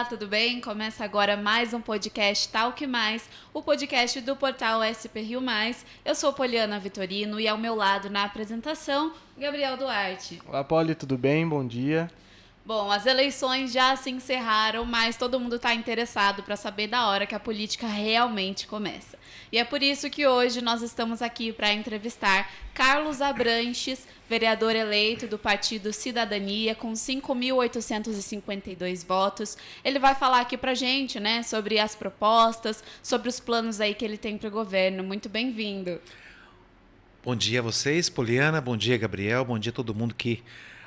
Olá, tudo bem? Começa agora mais um podcast Talk Mais, o podcast do portal SP Rio Mais. Eu sou Poliana Vitorino e ao meu lado na apresentação, Gabriel Duarte. Olá, Poli, tudo bem? Bom dia. Bom, as eleições já se encerraram, mas todo mundo está interessado para saber da hora que a política realmente começa. E é por isso que hoje nós estamos aqui para entrevistar Carlos Abranches, vereador eleito do Partido Cidadania, com 5.852 votos. Ele vai falar aqui para a gente, né, sobre as propostas, sobre os planos aí que ele tem para o governo. Muito bem-vindo. Bom dia a vocês, Poliana, bom dia, Gabriel, bom dia a todo mundo que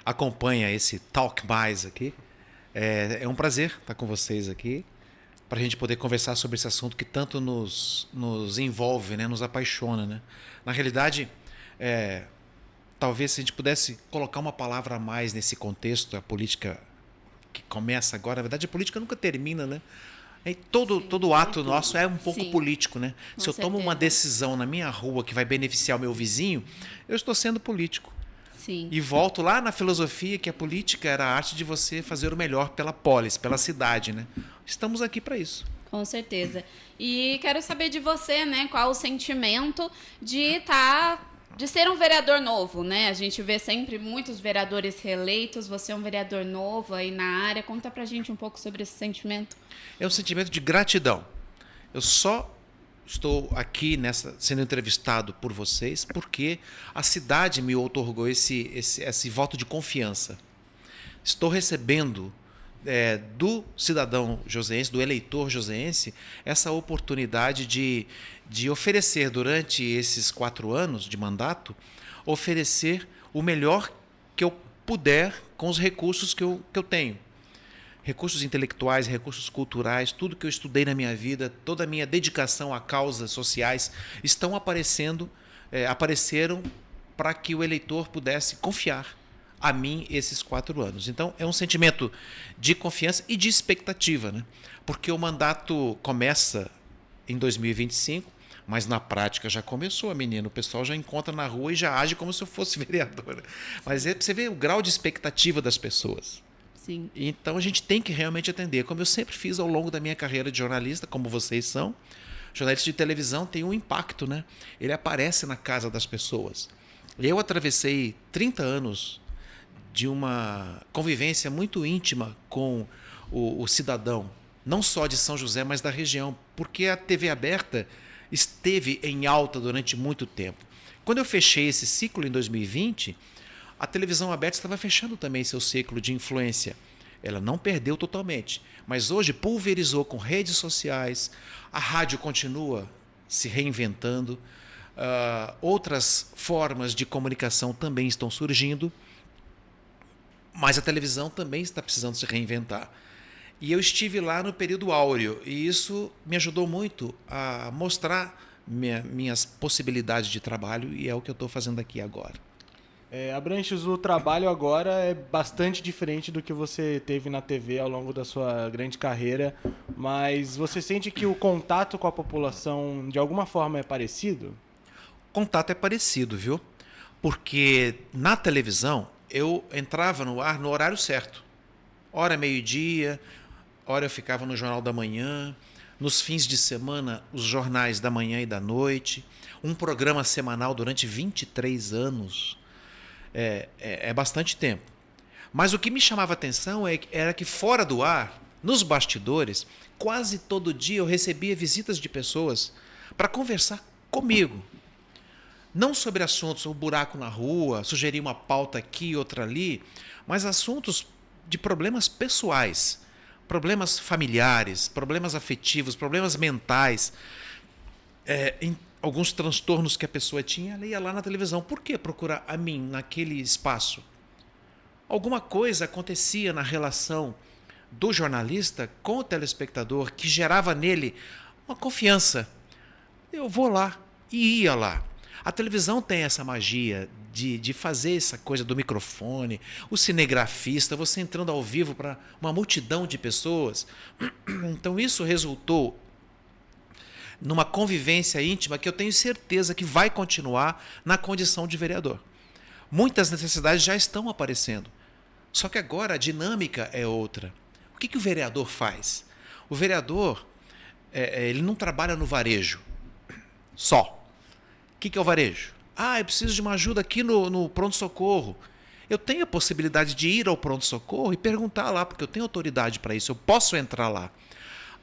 acompanha esse Talk Mais aqui. É um prazer estar com vocês aqui para a gente poder conversar sobre esse assunto que tanto nos envolve, né, nos apaixona, né? Na realidade, talvez se a gente pudesse colocar uma palavra a mais nesse contexto, a política que começa agora, na verdade a política nunca termina, né? Todo ato nosso é um pouco político, né? Se eu tomo uma decisão na minha rua que vai beneficiar o meu vizinho, eu estou sendo político. Sim. E volto lá na filosofia que a política era a arte de você fazer o melhor pela polis, pela cidade, né? Estamos aqui para isso. Com certeza. E quero saber de você, né? Qual o sentimento de ser um vereador novo, né? A gente vê sempre muitos vereadores reeleitos. Você é um vereador novo aí na área. Conta pra gente um pouco sobre esse sentimento. É um sentimento de gratidão. Eu só estou aqui sendo entrevistado por vocês porque a cidade me outorgou esse voto de confiança. Estou recebendo do cidadão joseense, do eleitor joseense, essa oportunidade de oferecer durante esses 4 anos de mandato, oferecer o melhor que eu puder com os recursos que eu tenho. Recursos intelectuais, recursos culturais, tudo que eu estudei na minha vida, toda a minha dedicação a causas sociais apareceram para que o eleitor pudesse confiar a mim esses 4 anos. Então, é um sentimento de confiança e de expectativa, né? Porque o mandato começa em 2025, mas na prática já começou, menino. O pessoal já encontra na rua e já age como se eu fosse vereadora. Mas você vê o grau de expectativa das pessoas. Sim. Então a gente tem que realmente atender, como eu sempre fiz ao longo da minha carreira de jornalista, como vocês são. Jornalista de televisão tem um impacto, né? Ele aparece na casa das pessoas. Eu atravessei 30 anos de uma convivência muito íntima com o cidadão, não só de São José, mas da região, porque a TV aberta esteve em alta durante muito tempo. Quando eu fechei esse ciclo em 2020, a televisão aberta estava fechando também seu ciclo de influência. Ela não perdeu totalmente, mas hoje pulverizou com redes sociais, a rádio continua se reinventando, outras formas de comunicação também estão surgindo, mas a televisão também está precisando se reinventar. E eu estive lá no período áureo, e isso me ajudou muito a mostrar minhas possibilidades de trabalho, e é o que eu estou fazendo aqui agora. Abranches, o trabalho agora é bastante diferente do que você teve na TV ao longo da sua grande carreira, mas você sente que o contato com a população de alguma forma é parecido? O contato é parecido, viu? Porque na televisão eu entrava no ar no horário certo. Hora meio-dia, hora eu ficava no Jornal da Manhã, nos fins de semana os jornais da manhã e da noite, um programa semanal durante 23 anos. É bastante tempo. Mas o que me chamava a atenção era que fora do ar, nos bastidores, quase todo dia eu recebia visitas de pessoas para conversar comigo. Não sobre assuntos, o buraco na rua, sugerir uma pauta aqui, outra ali, mas assuntos de problemas pessoais, problemas familiares, problemas afetivos, problemas mentais, alguns transtornos que a pessoa tinha, ela ia lá na televisão. Por que procurar a mim naquele espaço? Alguma coisa acontecia na relação do jornalista com o telespectador que gerava nele uma confiança. Eu vou lá e ia lá. A televisão tem essa magia de fazer essa coisa do microfone, o cinegrafista, você entrando ao vivo para uma multidão de pessoas. Então isso resultou numa convivência íntima que eu tenho certeza que vai continuar na condição de vereador. Muitas necessidades já estão aparecendo. Só que agora a dinâmica é outra. O que o vereador faz? O vereador ele não trabalha no varejo só. O que é o varejo? Eu preciso de uma ajuda aqui no pronto-socorro. Eu tenho a possibilidade de ir ao pronto-socorro e perguntar lá, porque eu tenho autoridade para isso, eu posso entrar lá.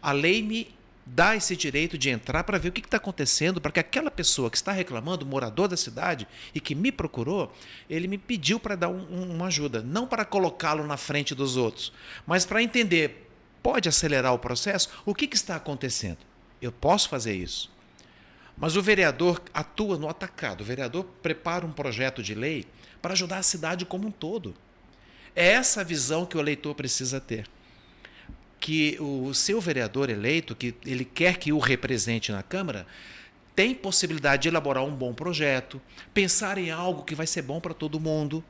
A lei me dá esse direito de entrar para ver o que está acontecendo, para que aquela pessoa que está reclamando, morador da cidade, e que me procurou, ele me pediu para dar uma ajuda. Não para colocá-lo na frente dos outros, mas para entender, pode acelerar o processo? O que está acontecendo? Eu posso fazer isso. Mas o vereador atua no atacado. O vereador prepara um projeto de lei para ajudar a cidade como um todo. É essa a visão que o eleitor precisa ter. Que o seu vereador eleito, que ele quer que o represente na Câmara, tem possibilidade de elaborar um bom projeto, pensar em algo que vai ser bom para todo mundo,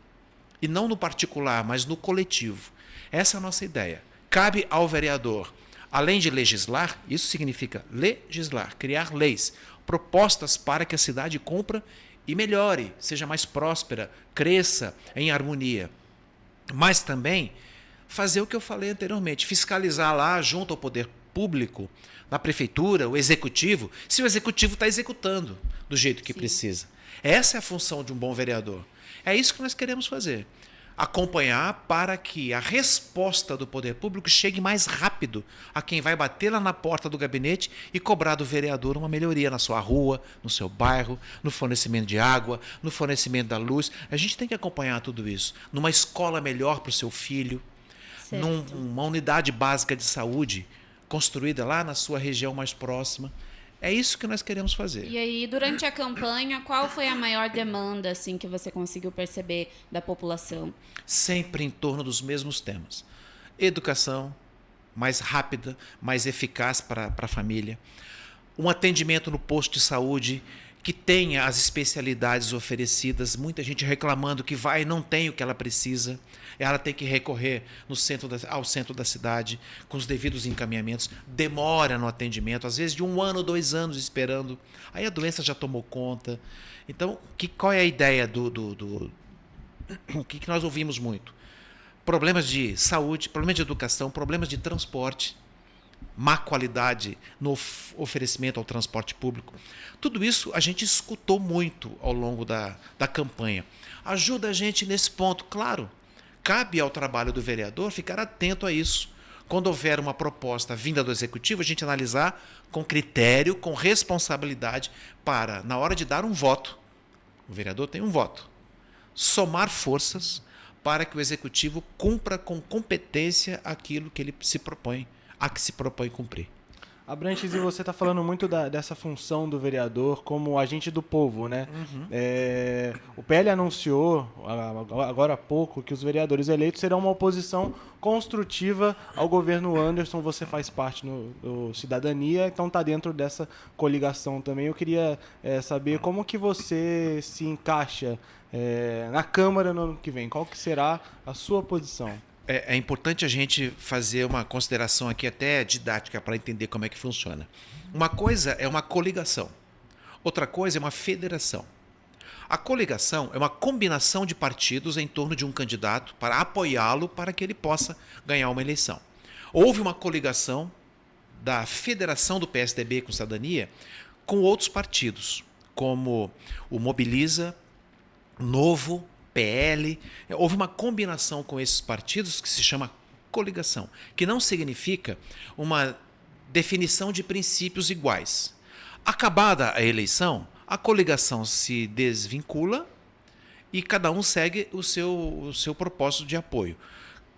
e não no particular, mas no coletivo. Essa é a nossa ideia. Cabe ao vereador, além de legislar, isso significa legislar, criar leis, propostas para que a cidade cumpra e melhore, seja mais próspera, cresça em harmonia. Mas também fazer o que eu falei anteriormente, fiscalizar lá junto ao poder público, na prefeitura, o executivo, se o executivo está executando do jeito que precisa. Essa é a função de um bom vereador. É isso que nós queremos fazer. Acompanhar para que a resposta do poder público chegue mais rápido a quem vai bater lá na porta do gabinete e cobrar do vereador uma melhoria na sua rua, no seu bairro, no fornecimento de água, no fornecimento da luz. A gente tem que acompanhar tudo isso. Numa escola melhor para o seu filho, numa unidade básica de saúde construída lá na sua região mais próxima. É isso que nós queremos fazer. E aí, durante a campanha, qual foi a maior demanda assim, que você conseguiu perceber da população? Sempre em torno dos mesmos temas. Educação mais rápida, mais eficaz para a família. Um atendimento no posto de saúde que tenha as especialidades oferecidas. Muita gente reclamando que vai e não tem o que ela precisa. Ela tem que recorrer ao centro da cidade com os devidos encaminhamentos. Demora no atendimento, às vezes de 1 ano, 2 anos esperando. Aí a doença já tomou conta. Então, qual é a ideia o que nós ouvimos muito? Problemas de saúde, problemas de educação, problemas de transporte, má qualidade no oferecimento ao transporte público. Tudo isso a gente escutou muito ao longo da campanha. Ajuda a gente nesse ponto, claro. Cabe ao trabalho do vereador ficar atento a isso. Quando houver uma proposta vinda do executivo, a gente analisar com critério, com responsabilidade, para, na hora de dar um voto, o vereador tem um voto, somar forças para que o executivo cumpra com competência aquilo que ele se propõe cumprir. Abranches, e você está falando muito dessa função do vereador como agente do povo, né? Uhum. O PL anunciou, agora há pouco, que os vereadores eleitos serão uma oposição construtiva ao governo Anderson. Você faz parte do Cidadania, então está dentro dessa coligação também. Eu queria saber como que você se encaixa na Câmara no ano que vem. Qual que será a sua posição? É importante a gente fazer uma consideração aqui até didática para entender como é que funciona. Uma coisa é uma coligação, outra coisa é uma federação. A coligação é uma combinação de partidos em torno de um candidato para apoiá-lo para que ele possa ganhar uma eleição. Houve uma coligação da federação do PSDB com Cidadania com outros partidos, como o Mobiliza, Novo, PL, houve uma combinação com esses partidos que se chama coligação, que não significa uma definição de princípios iguais. Acabada a eleição, a coligação se desvincula e cada um segue o seu propósito de apoio.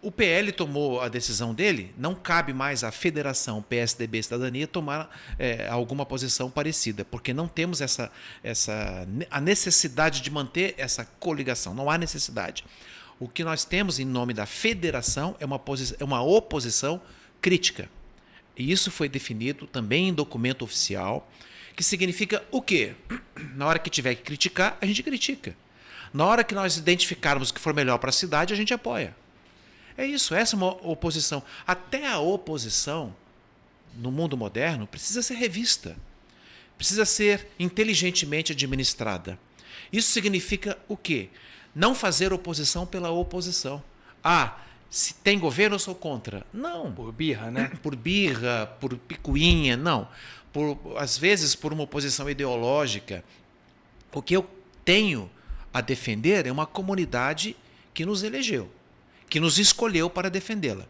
O PL tomou a decisão dele, não cabe mais à federação PSDB Cidadania tomar alguma posição parecida, porque não temos a necessidade de manter essa coligação, não há necessidade. O que nós temos em nome da federação é uma oposição crítica. E isso foi definido também em documento oficial, que significa o quê? Na hora que tiver que criticar, a gente critica. Na hora que nós identificarmos o que for melhor para a cidade, a gente apoia. É isso, essa é uma oposição. Até a oposição, no mundo moderno, precisa ser revista. Precisa ser inteligentemente administrada. Isso significa o quê? Não fazer oposição pela oposição. Se tem governo, eu sou contra. Não. Por birra, né? Por birra, por picuinha, não. Às vezes, por uma oposição ideológica. O que eu tenho a defender é uma comunidade que nos elegeu, que nos escolheu para defendê-la.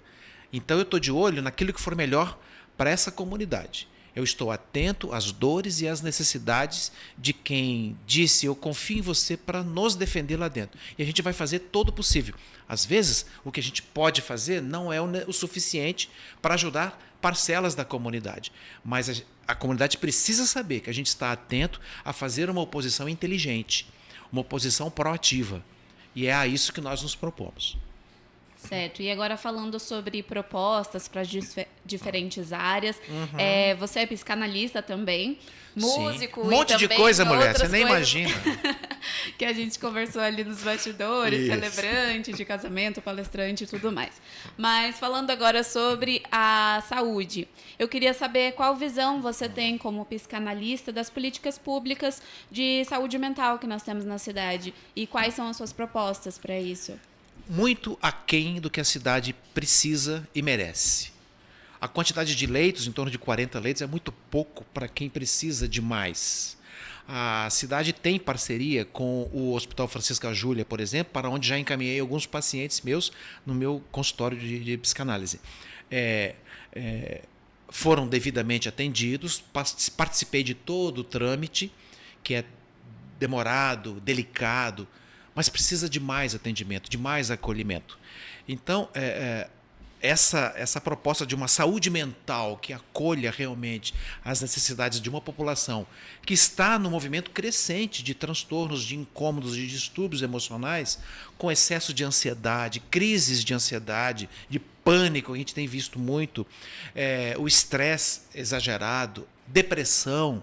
Então, eu estou de olho naquilo que for melhor para essa comunidade. Eu estou atento às dores e às necessidades de quem disse: eu confio em você para nos defender lá dentro. E a gente vai fazer todo o possível. Às vezes, o que a gente pode fazer não é o suficiente para ajudar parcelas da comunidade. Mas a comunidade precisa saber que a gente está atento a fazer uma oposição inteligente, uma oposição proativa. E é a isso que nós nos propomos. Certo. E agora falando sobre propostas para diferentes áreas, você é psicanalista também, músico. Sim. Um monte e de também coisa, mulher, você outras nem coisas imagina. que a gente conversou ali nos bastidores, Isso. celebrante de casamento, palestrante e tudo mais. Mas falando agora sobre a saúde, eu queria saber qual visão você tem como psicanalista das políticas públicas de saúde mental que nós temos na cidade e quais são as suas propostas para isso. Muito aquém do que a cidade precisa e merece. A quantidade de leitos, em torno de 40 leitos, é muito pouco para quem precisa de mais. A cidade tem parceria com o Hospital Francisca Júlia, por exemplo, para onde já encaminhei alguns pacientes meus no meu consultório de psicanálise. Foram devidamente atendidos, participei de todo o trâmite, que é demorado, delicado, mas precisa de mais atendimento, de mais acolhimento. Então, essa proposta de uma saúde mental que acolha realmente as necessidades de uma população que está no movimento crescente de transtornos, de incômodos, de distúrbios emocionais, com excesso de ansiedade, crises de ansiedade, de pânico, a gente tem visto muito, o estresse exagerado, depressão,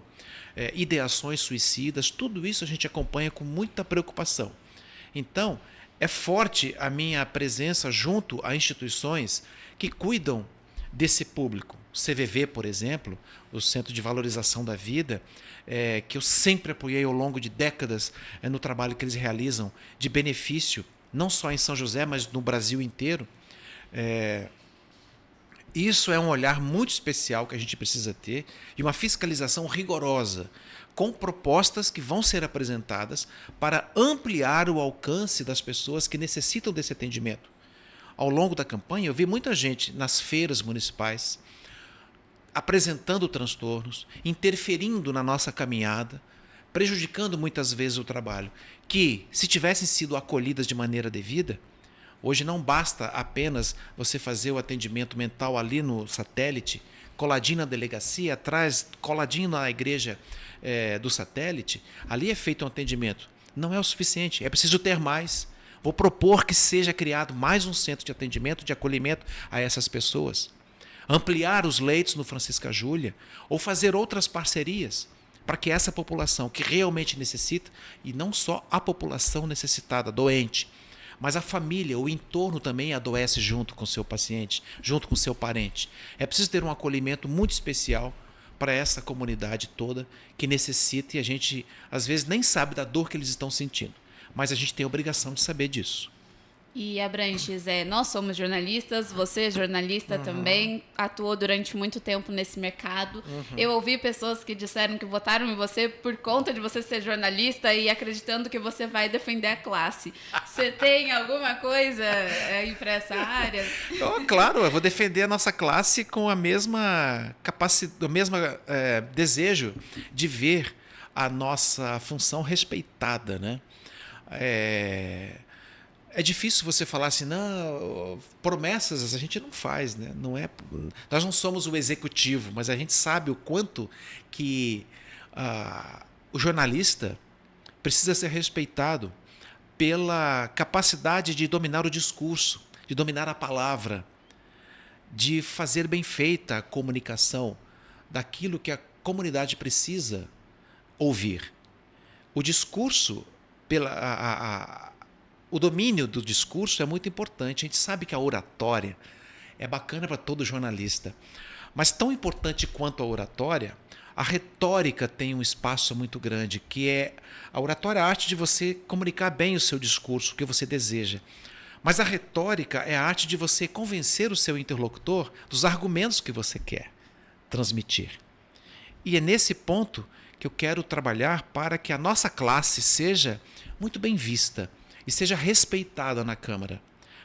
ideações suicidas, tudo isso a gente acompanha com muita preocupação. Então, é forte a minha presença junto a instituições que cuidam desse público. O CVV, por exemplo, o Centro de Valorização da Vida, que eu sempre apoiei ao longo de décadas no trabalho que eles realizam de benefício, não só em São José, mas no Brasil inteiro. Isso é um olhar muito especial que a gente precisa ter e uma fiscalização rigorosa, com propostas que vão ser apresentadas para ampliar o alcance das pessoas que necessitam desse atendimento. Ao longo da campanha, eu vi muita gente nas feiras municipais apresentando transtornos, interferindo na nossa caminhada, prejudicando muitas vezes o trabalho, que, se tivessem sido acolhidas de maneira devida, hoje não basta apenas você fazer o atendimento mental ali no satélite, coladinho na delegacia, atrás, coladinho na igreja do satélite, ali é feito um atendimento. Não é o suficiente, é preciso ter mais. Vou propor que seja criado mais um centro de atendimento, de acolhimento a essas pessoas. Ampliar os leitos no Francisca Júlia ou fazer outras parcerias para que essa população que realmente necessita, e não só a população necessitada, doente, mas a família, o entorno também adoece junto com o seu paciente, junto com o seu parente. É preciso ter um acolhimento muito especial para essa comunidade toda que necessita, e a gente às vezes nem sabe da dor que eles estão sentindo, mas a gente tem a obrigação de saber disso. E Abranches, nós somos jornalistas, você é jornalista também, atuou durante muito tempo nesse mercado. Eu ouvi pessoas que disseram que votaram em você por conta de você ser jornalista e acreditando que você vai defender a classe. Você tem alguma coisa aí para essa área? Claro, eu vou defender a nossa classe com a mesma capacidade, o mesmo desejo de ver a nossa função respeitada, né? É difícil você falar assim, não, promessas a gente não faz, né? Nós não somos o executivo, mas a gente sabe o quanto que o jornalista precisa ser respeitado pela capacidade de dominar o discurso, de dominar a palavra, de fazer bem feita a comunicação daquilo que a comunidade precisa ouvir. O discurso, o domínio do discurso é muito importante. A gente sabe que a oratória é bacana para todo jornalista, mas tão importante quanto a oratória, a retórica tem um espaço muito grande, que é a oratória, a arte de você comunicar bem o seu discurso, o que você deseja. Mas a retórica é a arte de você convencer o seu interlocutor dos argumentos que você quer transmitir. E é nesse ponto que eu quero trabalhar para que a nossa classe seja muito bem vista e seja respeitada na Câmara,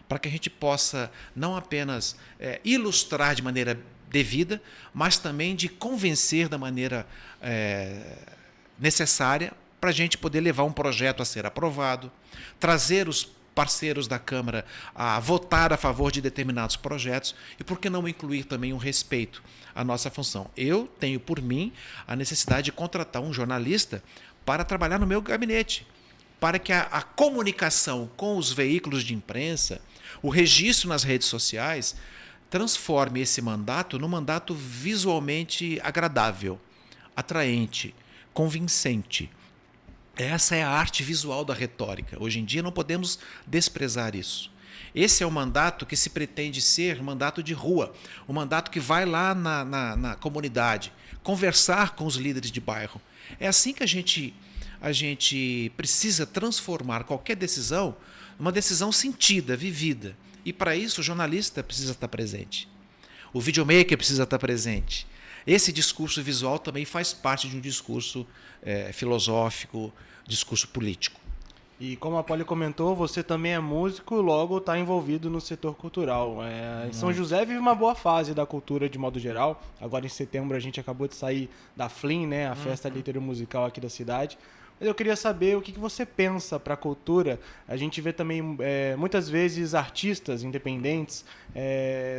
para que a gente possa não apenas ilustrar de maneira devida, mas também de convencer da maneira necessária para a gente poder levar um projeto a ser aprovado, trazer os parceiros da Câmara a votar a favor de determinados projetos e por que não incluir também um respeito à nossa função. Eu tenho por mim a necessidade de contratar um jornalista para trabalhar no meu gabinete, para que a comunicação com os veículos de imprensa, o registro nas redes sociais, transforme esse mandato num mandato visualmente agradável, atraente, convincente. Essa é a arte visual da retórica. Hoje em dia não podemos desprezar isso. Esse é o mandato que se pretende ser um mandato de rua, um mandato que vai lá na comunidade, conversar com os líderes de bairro. É assim que a gente precisa transformar qualquer decisão numa decisão sentida, vivida. E para isso o jornalista precisa estar presente. O videomaker precisa estar presente. Esse discurso visual também faz parte de um discurso filosófico, discurso político. E como a Poli comentou, você também é músico, logo está envolvido no setor cultural. Em São José vive uma boa fase da cultura de modo geral. Agora em setembro a gente acabou de sair da FLIM, né, a Festa Literária Musical aqui da cidade. Mas eu queria saber o que você pensa para a cultura. A gente vê também muitas vezes artistas independentes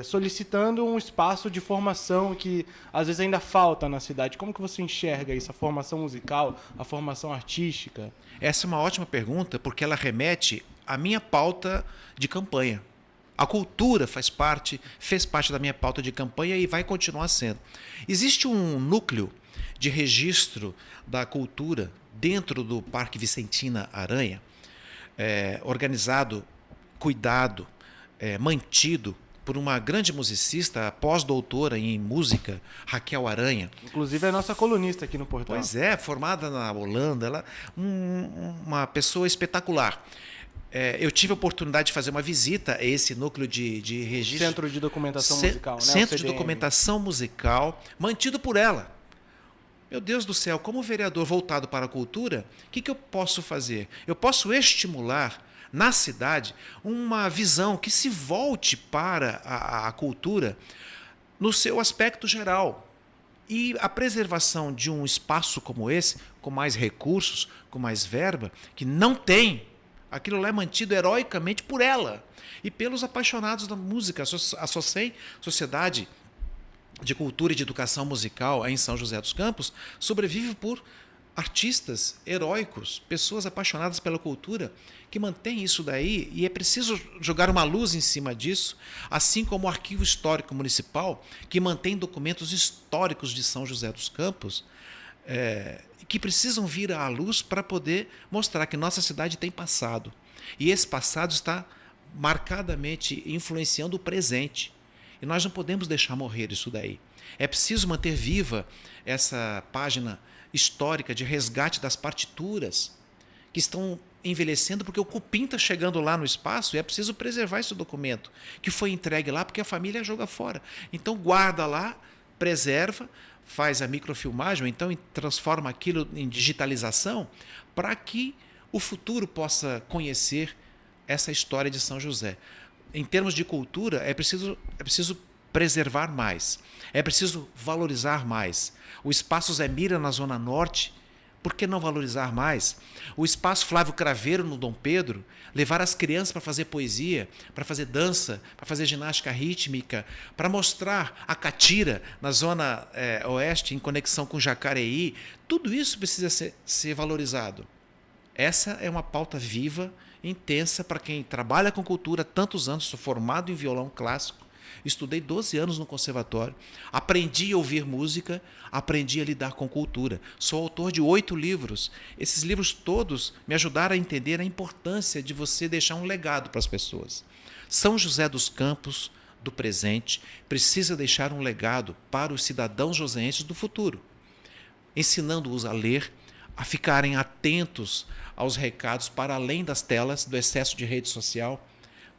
solicitando um espaço de formação que às vezes ainda falta na cidade. Como que você enxerga isso, a formação musical, a formação artística? Essa é uma ótima pergunta porque ela remete à minha pauta de campanha. A cultura fez parte da minha pauta de campanha e vai continuar sendo. Existe um núcleo de registro da cultura dentro do Parque Vicentina Aranha, organizado, cuidado, mantido por uma grande musicista, pós-doutora em música, Raquel Aranha. Inclusive é nossa colunista aqui no portal. Pois é, formada na Holanda, ela uma pessoa espetacular. Eu tive a oportunidade de fazer uma visita a esse núcleo de registro. Centro de Documentação Musical, né? Centro de Documentação Musical, mantido por ela. Meu Deus do céu, como vereador voltado para a cultura, o que eu posso fazer? Eu posso estimular na cidade uma visão que se volte para a cultura no seu aspecto geral. E a preservação de um espaço como esse, com mais recursos, com mais verba, que não tem, aquilo lá é mantido heroicamente por ela e pelos apaixonados da música. A SOCEM, Sociedade de Cultura e de Educação Musical em São José dos Campos, sobrevive por artistas heróicos, pessoas apaixonadas pela cultura, que mantêm isso daí, e é preciso jogar uma luz em cima disso, assim como o Arquivo Histórico Municipal, que mantém documentos históricos de São José dos Campos, que precisam vir à luz para poder mostrar que nossa cidade tem passado. E esse passado está marcadamente influenciando o presente. E nós não podemos deixar morrer isso daí. É preciso manter viva essa página histórica de resgate das partituras que estão envelhecendo porque o cupim está chegando lá no espaço e é preciso preservar esse documento que foi entregue lá porque a família joga fora. Então guarda lá, preserva, faz a microfilmagem, ou então transforma aquilo em digitalização para que o futuro possa conhecer essa história de São José. Em termos de cultura, é preciso preservar mais, é preciso valorizar mais. O Espaço Zé Mira, na Zona Norte, por que não valorizar mais? O Espaço Flávio Craveiro, no Dom Pedro, levar as crianças para fazer poesia, para fazer dança, para fazer ginástica rítmica, para mostrar a catira na Zona Oeste, em conexão com Jacareí. Tudo isso precisa ser valorizado. Essa é uma pauta viva, intensa para quem trabalha com cultura há tantos anos. Sou formado em violão clássico, estudei 12 anos no conservatório, aprendi a ouvir música, aprendi a lidar com cultura. Sou autor de 8 livros. Esses livros todos me ajudaram a entender a importância de você deixar um legado para as pessoas. São José dos Campos, do presente, precisa deixar um legado para os cidadãos joseenses do futuro, ensinando-os a ler, a ficarem atentos aos recados para além das telas, do excesso de rede social,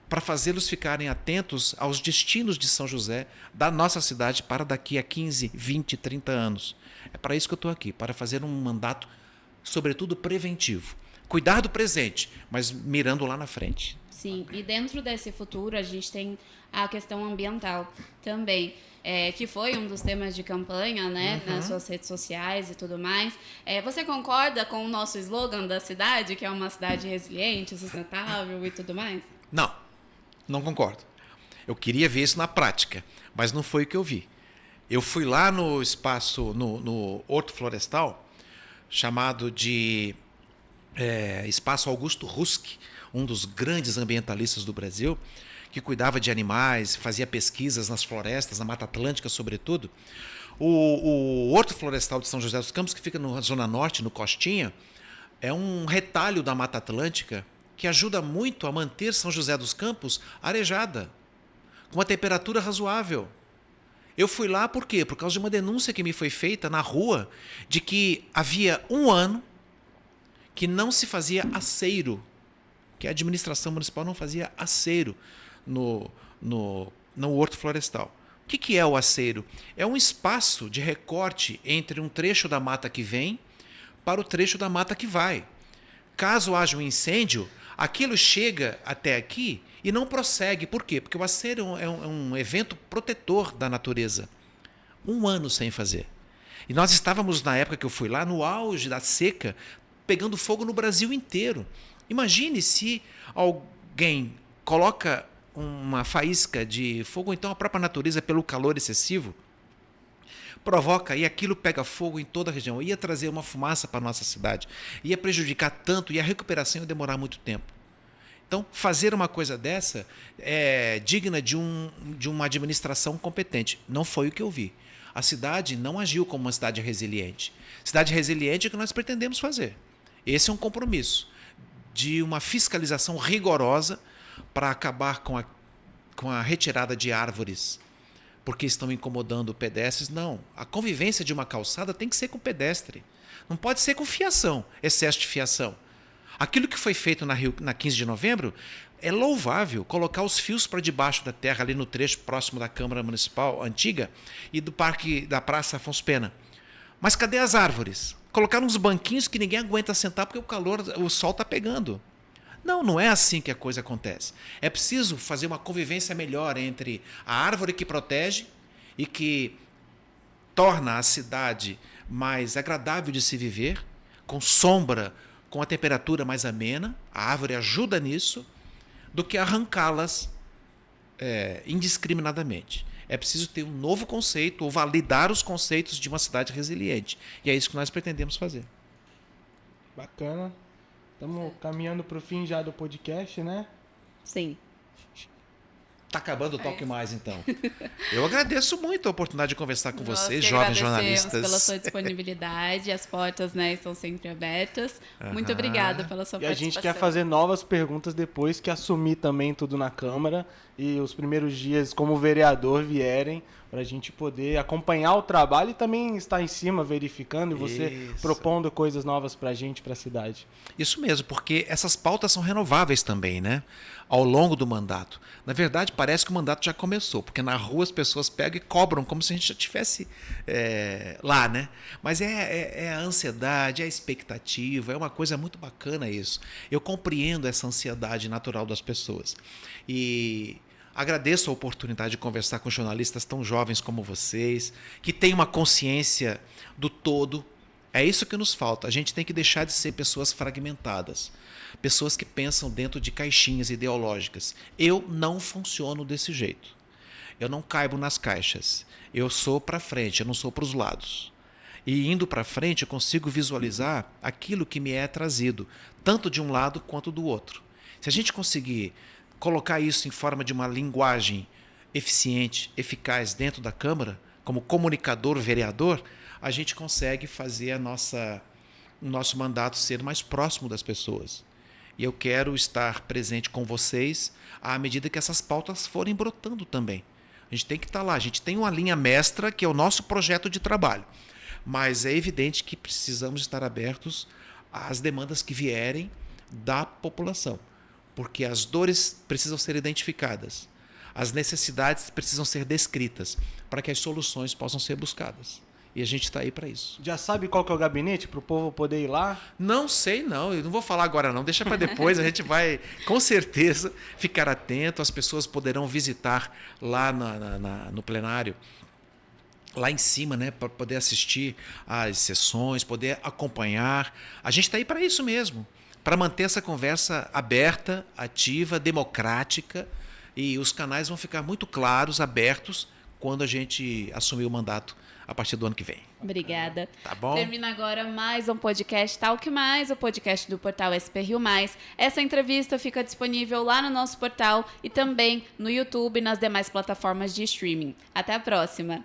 para fazê-los ficarem atentos aos destinos de São José, da nossa cidade, para daqui a 15, 20, 30 anos. É para isso que eu estou aqui, para fazer um mandato, sobretudo, preventivo. Cuidar do presente, mas mirando lá na frente. Sim, e dentro desse futuro a gente tem a questão ambiental também, que foi um dos temas de campanha, né, nas suas redes sociais e tudo mais. Você concorda com o nosso slogan da cidade, que é uma cidade resiliente, sustentável e tudo mais? Não concordo. Eu queria ver isso na prática, mas não foi o que eu vi. Eu fui lá no espaço, no Horto Florestal, chamado de Espaço Augusto Rusk, um dos grandes ambientalistas do Brasil, que cuidava de animais, fazia pesquisas nas florestas, na Mata Atlântica, sobretudo. O Horto Florestal de São José dos Campos, que fica na Zona Norte, no Costinha, é um retalho da Mata Atlântica que ajuda muito a manter São José dos Campos arejada, com uma temperatura razoável. Eu fui lá por quê? Por causa de uma denúncia que me foi feita na rua de que havia um ano que não se fazia aceiro, que a administração municipal não fazia aceiro no Horto Florestal. O que é o aceiro? É um espaço de recorte entre um trecho da mata que vem para o trecho da mata que vai. Caso haja um incêndio, aquilo chega até aqui e não prossegue. Por quê? Porque o aceiro é um evento protetor da natureza. Um ano sem fazer. E nós estávamos, na época que eu fui lá, no auge da seca, pegando fogo no Brasil inteiro. Imagine se alguém coloca uma faísca de fogo, ou então a própria natureza, pelo calor excessivo, provoca e aquilo pega fogo em toda a região. Ia trazer uma fumaça para a nossa cidade, ia prejudicar tanto e a recuperação ia demorar muito tempo. Então, fazer uma coisa dessa é digna de uma administração competente. Não foi o que eu vi. A cidade não agiu como uma cidade resiliente. Cidade resiliente é o que nós pretendemos fazer. Esse é um compromisso de uma fiscalização rigorosa para acabar com a retirada de árvores, porque estão incomodando pedestres. Não. A convivência de uma calçada tem que ser com pedestre. Não pode ser com fiação, excesso de fiação. Aquilo que foi feito na 15 de novembro é louvável, colocar os fios para debaixo da terra, ali no trecho próximo da Câmara Municipal antiga e do Parque da Praça Afonso Pena. Mas cadê as árvores? Colocaram uns banquinhos que ninguém aguenta sentar porque o sol está pegando. Não é assim que a coisa acontece. É preciso fazer uma convivência melhor entre a árvore que protege e que torna a cidade mais agradável de se viver, com sombra, com a temperatura mais amena, a árvore ajuda nisso, do que arrancá-las indiscriminadamente. É preciso ter um novo conceito ou validar os conceitos de uma cidade resiliente. E é isso que nós pretendemos fazer. Bacana. Estamos caminhando para o fim já do podcast, né? Sim. Está acabando o Toque Mais, então. Eu agradeço muito a oportunidade de conversar com vocês, que jovens agradecemos jornalistas. pela sua disponibilidade, as portas, né, estão sempre abertas. Muito obrigada pela sua E a participação. gente quer fazer novas perguntas depois que assumir também tudo na Câmara e os primeiros dias como vereador vierem, para a gente poder acompanhar o trabalho e também estar em cima verificando e você propondo coisas novas para a gente, para a cidade. Isso mesmo, porque essas pautas são renováveis também, né? Ao longo do mandato. Na verdade, parece que o mandato já começou, porque na rua as pessoas pegam e cobram como se a gente já estivesse lá, né? Mas é a ansiedade, é a expectativa, é uma coisa muito bacana isso. Eu compreendo essa ansiedade natural das pessoas. E agradeço a oportunidade de conversar com jornalistas tão jovens como vocês, que têm uma consciência do todo. É isso que nos falta. A gente tem que deixar de ser pessoas fragmentadas. Pessoas que pensam dentro de caixinhas ideológicas. Eu não funciono desse jeito. Eu não caibo nas caixas. Eu sou para frente, eu não sou para os lados. E indo para frente eu consigo visualizar aquilo que me é trazido, tanto de um lado quanto do outro. Se a gente conseguir colocar isso em forma de uma linguagem eficiente, eficaz dentro da Câmara, como comunicador, vereador, a gente consegue fazer o nosso mandato ser mais próximo das pessoas. E eu quero estar presente com vocês à medida que essas pautas forem brotando também. A gente tem que estar lá, a gente tem uma linha mestra que é o nosso projeto de trabalho. Mas é evidente que precisamos estar abertos às demandas que vierem da população. porque as dores precisam ser identificadas, as necessidades precisam ser descritas, para que as soluções possam ser buscadas. E a gente está aí para isso. Já sabe qual que é o gabinete para o povo poder ir lá? Não sei, não. Eu não vou falar agora, não. Deixa para depois. A gente vai, com certeza, ficar atento. As pessoas poderão visitar lá no plenário, lá em cima, né, para poder assistir às sessões, poder acompanhar. A gente está aí para isso mesmo, para manter essa conversa aberta, ativa, democrática, e os canais vão ficar muito claros, abertos, quando a gente assumir o mandato a partir do ano que vem. Obrigada. Tá bom? Termina agora mais um podcast Talk Mais, o podcast do portal SP Rio Mais. Essa entrevista fica disponível lá no nosso portal e também no YouTube e nas demais plataformas de streaming. Até a próxima!